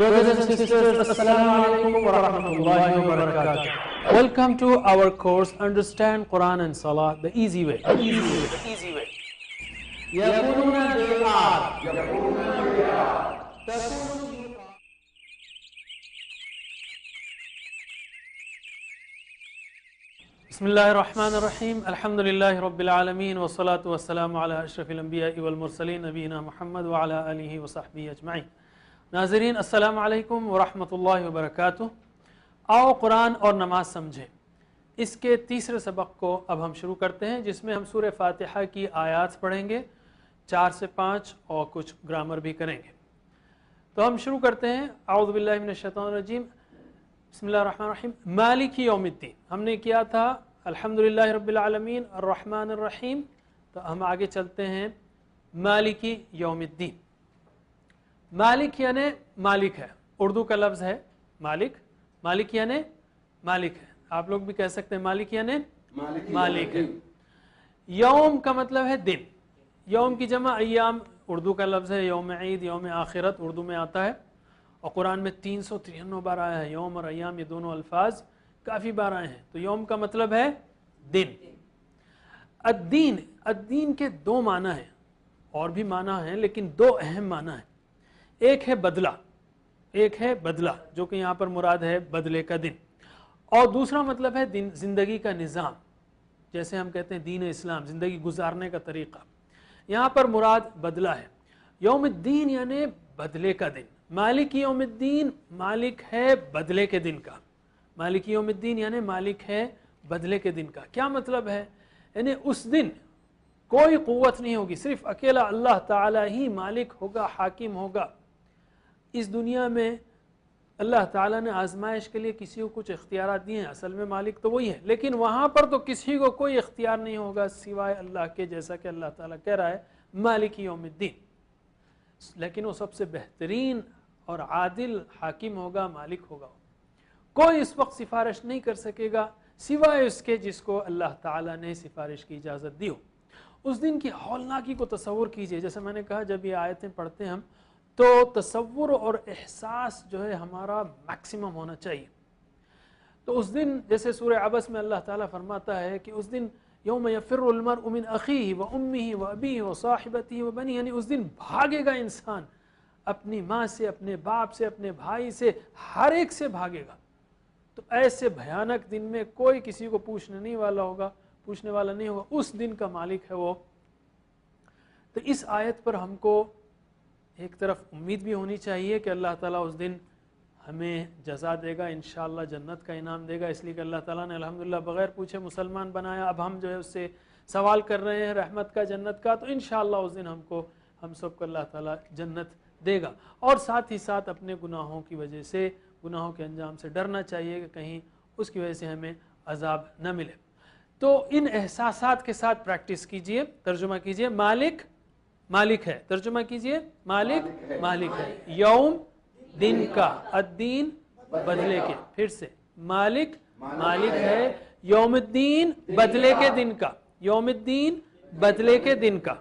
Brothers and sisters, Assalamu alaikum wa rahmatullahi wa barakatuh. Welcome to our course Understand Quran and Salah the easy way. يقولون they are. بسم الله الرحمن الرحيم الحمد لله رب العالمين والصلاة والسلام على أشرف الأنبياء والمرسلين نبينا محمد وعلى آله وصحبه أجمعين. ناظرین السلام علیکم ورحمۃ اللہ وبرکاتہ. آؤ قرآن اور نماز سمجھیں، اس کے تیسرے سبق کو اب ہم شروع کرتے ہیں، جس میں ہم سورہ فاتحہ کی آیات پڑھیں گے 4 سے 5 اور کچھ گرامر بھی کریں گے. تو ہم شروع کرتے ہیں. اعوذ باللہ من الشیطان الرجیم، بسم اللہ الرحمن الرحیم. مالک یوم الدین ہم نے کیا تھا الحمدللہ رب العالمین الرحمن الرحیم، تو ہم آگے چلتے ہیں مالک یوم الدین. مالک یعنی مالک ہے، اردو کا لفظ ہے مالک. مالک یعنی مالک ہے، آپ لوگ بھی کہہ سکتے ہیں مالک یعنی مالک ہے. یوم کا مطلب ہے دن. یوم کی جمع ایام اردو کا لفظ ہے. یوم عید، یوم آخرت اردو میں آتا ہے، اور قرآن میں 393 بار آیا ہے. یوم اور ایام یہ دونوں الفاظ کافی بار آئے ہیں. تو یوم کا مطلب ہے دن. الدین، الدین کے 2 معنی ہیں، اور بھی معنی ہیں لیکن 2 اہم معنی ہیں. ایک ہے بدلہ، ایک ہے بدلہ جو کہ یہاں پر مراد ہے بدلے کا دن، اور دوسرا مطلب ہے دن، زندگی کا نظام. جیسے ہم کہتے ہیں دین اسلام، زندگی گزارنے کا طریقہ. یہاں پر مراد بدلہ ہے. یوم الدین یعنی بدلے کا دن. مالک یوم الدین مالک ہے بدلے کے دن کا. مالک یوم الدین یعنی مالک ہے بدلے کے دن کا. کیا مطلب ہے؟ یعنی اس دن کوئی قوت نہیں ہوگی، صرف اکیلا اللہ تعالی ہی مالک ہوگا، حاکم ہوگا. اس دنیا میں اللہ تعالیٰ نے آزمائش کے لیے کسی کو کچھ اختیارات دیے ہیں، اصل میں مالک تو وہی ہے، لیکن وہاں پر تو کسی کو کوئی اختیار نہیں ہوگا سوائے اللہ کے، جیسا کہ اللہ تعالیٰ کہہ رہا ہے مالک یوم الدین. لیکن وہ سب سے بہترین اور عادل حاکم ہوگا، مالک ہوگا. کوئی اس وقت سفارش نہیں کر سکے گا سوائے اس کے جس کو اللہ تعالیٰ نے سفارش کی اجازت دی ہو. اس دن کی ہولناکی کو تصور کیجئے. جیسے میں نے کہا جب یہ آیتیں پڑھتے ہیں ہم تو تصور اور احساس جو ہے ہمارا میکسیمم ہونا چاہیے. تو اس دن جیسے سورہ عبس میں اللہ تعالیٰ فرماتا ہے کہ اس دن یوم یفر المرء من اخیہ و امہ و ابیہ و صاحبتہ و بنیہ، یعنی اس دن بھاگے گا انسان اپنی ماں سے، اپنے باپ سے، اپنے بھائی سے، ہر ایک سے بھاگے گا. تو ایسے بھیانک دن میں کوئی کسی کو پوچھنے والا نہیں ہوگا. اس دن کا مالک ہے وہ. تو اس آیت پر ہم کو ایک طرف امید بھی ہونی چاہیے کہ اللہ تعالیٰ اس دن ہمیں جزا دے گا، انشاءاللہ جنت کا انعام دے گا، اس لیے کہ اللہ تعالیٰ نے الحمدللہ بغیر پوچھے مسلمان بنایا. اب ہم جو ہے اس سے سوال کر رہے ہیں رحمت کا، جنت کا. تو انشاءاللہ اس دن ہم سب کو اللہ تعالیٰ جنت دے گا. اور ساتھ ہی ساتھ اپنے گناہوں کی وجہ سے، گناہوں کے انجام سے ڈرنا چاہیے کہ کہیں اس کی وجہ سے ہمیں عذاب نہ ملے. تو ان احساسات کے ساتھ پریکٹس کیجئے. ترجمہ کیجئے مالک مالک ہے. ترجمہ کیجئے مالک مالک ہے. یوم دن کا، الدین بدلے کے. پھر سے مالک مالک ہے. یوم الدین بدلے کے دن کا. یوم الدین بدلے کے دن کا.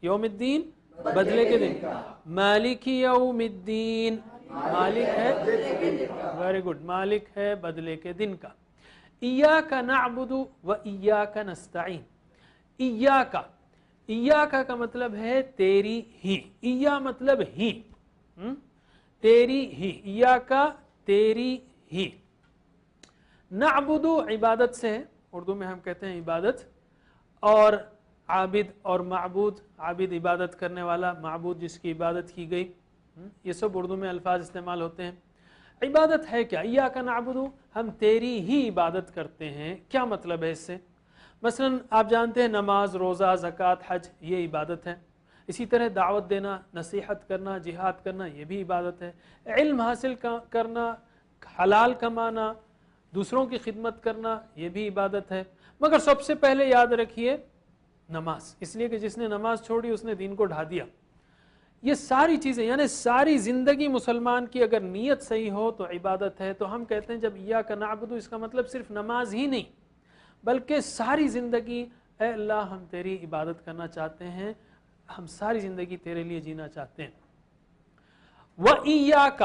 یوم الدین بدلے کے دن کا. مالک یوم الدین مالک ہے، ویری گڈ، مالک ہے بدلے کے دن کا. ایاک نعبد و ایاک نستعین. ایاک، ایاک کا مطلب ہے تیری ہی. ایا مطلب ہی، تیری ہی. ایاک تیری ہی. نعبد عبادت سے ہے، اردو میں ہم کہتے ہیں عبادت. اور عابد اور معبود، عابد عبادت کرنے والا، معبود جس کی عبادت کی گئی، یہ سب اردو میں الفاظ استعمال ہوتے ہیں. عبادت ہے کیا؟ ایاک نعبد، ہم تیری ہی عبادت کرتے ہیں. کیا مطلب ہے اس سے؟ مثلا آپ جانتے ہیں نماز، روزہ، زکوٰۃ، حج یہ عبادت ہے. اسی طرح دعوت دینا، نصیحت کرنا، جہاد کرنا یہ بھی عبادت ہے. علم حاصل کرنا، حلال کمانا، دوسروں کی خدمت کرنا یہ بھی عبادت ہے. مگر سب سے پہلے یاد رکھیے نماز، اس لیے کہ جس نے نماز چھوڑی اس نے دین کو ڈھا دیا. یہ ساری چیزیں یعنی ساری زندگی مسلمان کی اگر نیت صحیح ہو تو عبادت ہے. تو ہم کہتے ہیں جب ایاک نعبد، اس کا مطلب صرف نماز ہی نہیں بلکہ ساری زندگی اے اللہ ہم تیری عبادت کرنا چاہتے ہیں، ہم ساری زندگی تیرے لیے جینا چاہتے ہیں. وَإِيَّاكَ،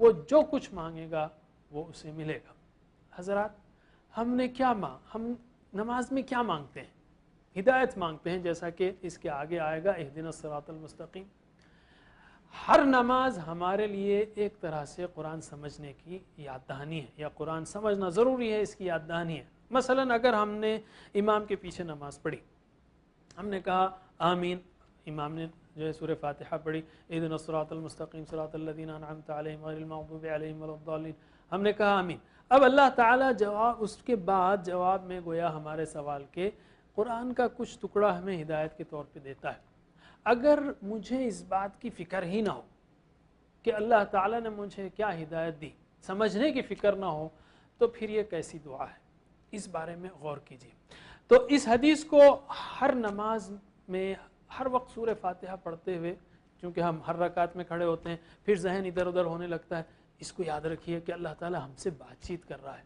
وہ جو کچھ مانگے گا وہ اسے ملے گا۔ حضرات ہم نے کیا ہم نماز میں کیا مانگتے ہیں؟ ہدایت مانگتے ہیں، جیسا کہ اس کے آگے آئے گا اہدنا الصراط المستقیم۔ ہر نماز ہمارے لیے ایک طرح سے قرآن سمجھنے کی یاد دہانی ہے، یا قرآن سمجھنا ضروری ہے، اس کی یاد دہانی ہے۔ مثلا اگر ہم نے امام کے پیچھے نماز پڑھی، ہم نے کہا آمین، امام نے جو ہے سورہ فاتحہ پڑھی، اہدنا الصراط المستقیم صراط الذین انعمت علیہم غیر المغضوب علیہم ولا الضالین، ہم نے کہا آمین۔ اب اللہ تعالیٰ اس کے بعد جواب میں گویا ہمارے سوال کے قرآن کا کچھ ٹکڑا ہمیں ہدایت کے طور پہ دیتا ہے۔ اگر مجھے اس بات کی فکر ہی نہ ہو کہ اللہ تعالیٰ نے مجھے کیا ہدایت دی، سمجھنے کی فکر نہ ہو، تو پھر یہ کیسی دعا ہے؟ اس بارے میں غور کیجیے۔ تو اس حدیث کو ہر نماز میں ہر وقت سورہ فاتحہ پڑھتے ہوئے، چونکہ ہم ہر رکعت میں کھڑے ہوتے ہیں، پھر ذہن ادھر ادھر ہونے لگتا ہے، اس کو یاد رکھیے کہ اللہ تعالیٰ ہم سے بات چیت کر رہا ہے،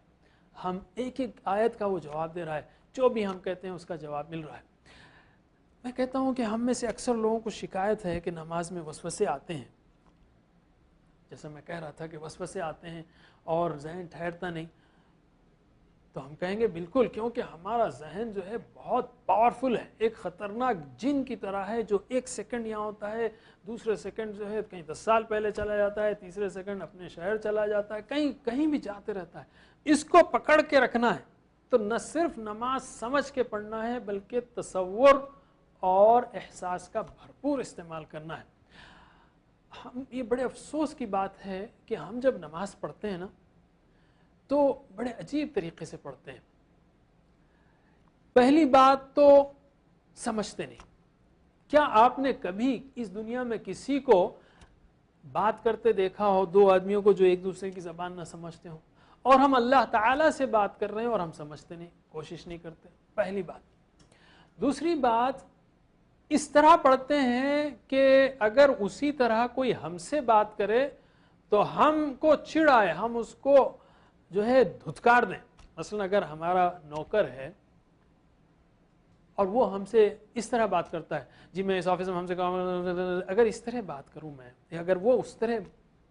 ہم ایک ایک آیت کا وہ جواب دے رہا ہے، جو بھی ہم کہتے ہیں اس کا جواب مل رہا ہے۔ میں کہتا ہوں کہ ہم میں سے اکثر لوگوں کو شکایت ہے کہ نماز میں وسوسے آتے ہیں، جیسا میں کہہ رہا تھا کہ وسوسے آتے ہیں اور ذہن ٹھہرتا نہیں، تو ہم کہیں گے بالکل، کیونکہ ہمارا ذہن جو ہے بہت پاورفل ہے، ایک خطرناک جن کی طرح ہے، جو ایک سیکنڈ یہاں ہوتا ہے، دوسرے سیکنڈ جو ہے کہیں 10 سال پہلے چلا جاتا ہے، تیسرے سیکنڈ اپنے شہر چلا جاتا ہے، کہیں بھی جاتے رہتا ہے۔ اس کو پکڑ کے رکھنا ہے تو نہ صرف نماز سمجھ کے پڑھنا ہے، بلکہ تصور اور احساس کا بھرپور استعمال کرنا ہے۔ یہ بڑے افسوس کی بات ہے کہ ہم جب نماز پڑھتے ہیں نا تو بڑے عجیب طریقے سے پڑھتے ہیں۔ پہلی بات تو سمجھتے نہیں۔ کیا آپ نے کبھی اس دنیا میں کسی کو بات کرتے دیکھا ہو، دو آدمیوں کو جو ایک دوسرے کی زبان نہ سمجھتے ہوں، اور ہم اللہ تعالیٰ سے بات کر رہے ہیں اور ہم سمجھتے نہیں، کوشش نہیں کرتے؟ پہلی بات۔ دوسری بات، اس طرح پڑھتے ہیں کہ اگر اسی طرح کوئی ہم سے بات کرے تو ہم کو چڑ آئے، ہم اس کو جو ہے دھتکار دیں۔ مثلا اگر ہمارا نوکر ہے اور وہ ہم سے اس طرح بات کرتا ہے، جی میں اس آفس میں ہم سے کام، اگر اس طرح بات کروں میں، یا اگر وہ اس طرح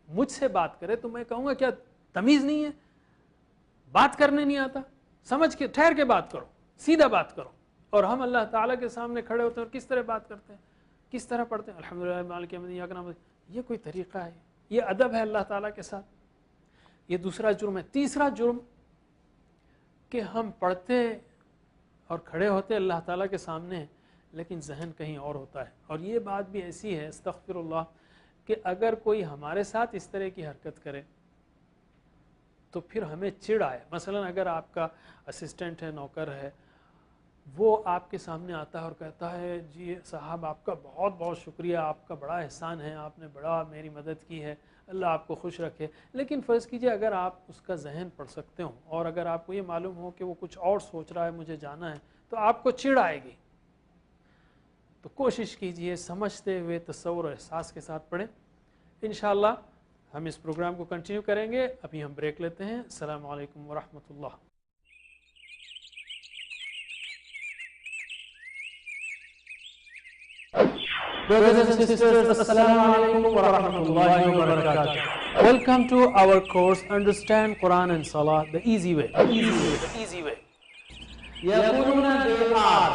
مجھ سے بات کرے تو میں کہوں گا کیا تمیز نہیں ہے؟ بات کرنے نہیں آتا؟ سمجھ کے ٹھہر کے بات کرو، سیدھا بات کرو۔ اور ہم اللہ تعالیٰ کے سامنے کھڑے ہوتے ہیں اور کس طرح بات کرتے ہیں، کس طرح پڑھتے ہیں، الحمدللہ مالک یوم الدین ایاک نعبد۔ یہ کوئی طریقہ ہے؟ یہ ادب ہے اللہ تعالیٰ کے ساتھ؟ یہ دوسرا جرم ہے۔ تیسرا جرم کہ ہم پڑھتے اور کھڑے ہوتے اللہ تعالیٰ کے سامنے، لیکن ذہن کہیں اور ہوتا ہے۔ اور یہ بات بھی ایسی ہے، استغفر اللہ، کہ اگر کوئی ہمارے ساتھ اس طرح کی حرکت کرے تو پھر ہمیں چڑ آئے۔ مثلا اگر آپ کا اسسٹنٹ ہے، نوکر ہے، وہ آپ کے سامنے آتا ہے اور کہتا ہے جی صاحب آپ کا بہت بہت شکریہ، آپ کا بڑا احسان ہے، آپ نے بڑا میری مدد کی ہے، اللہ آپ کو خوش رکھے۔ لیکن فرض کیجئے اگر آپ اس کا ذہن پڑھ سکتے ہوں اور اگر آپ کو یہ معلوم ہو کہ وہ کچھ اور سوچ رہا ہے، مجھے جانا ہے، تو آپ کو چڑ آئے گی۔ تو کوشش کیجئے سمجھتے ہوئے تصور و احساس کے ساتھ پڑھیں۔ انشاءاللہ ہم اس پروگرام کو کنٹینیو کریں گے۔ ابھی ہم بریک لیتے ہیں۔ السلام علیکم ورحمۃ اللہ۔ Brothers and sisters, Assalamu alaikum wa rahmatullahi wa barakatuh. Welcome to our course, Understand Quran and Salah the easy way. The easy way. يقولون they are.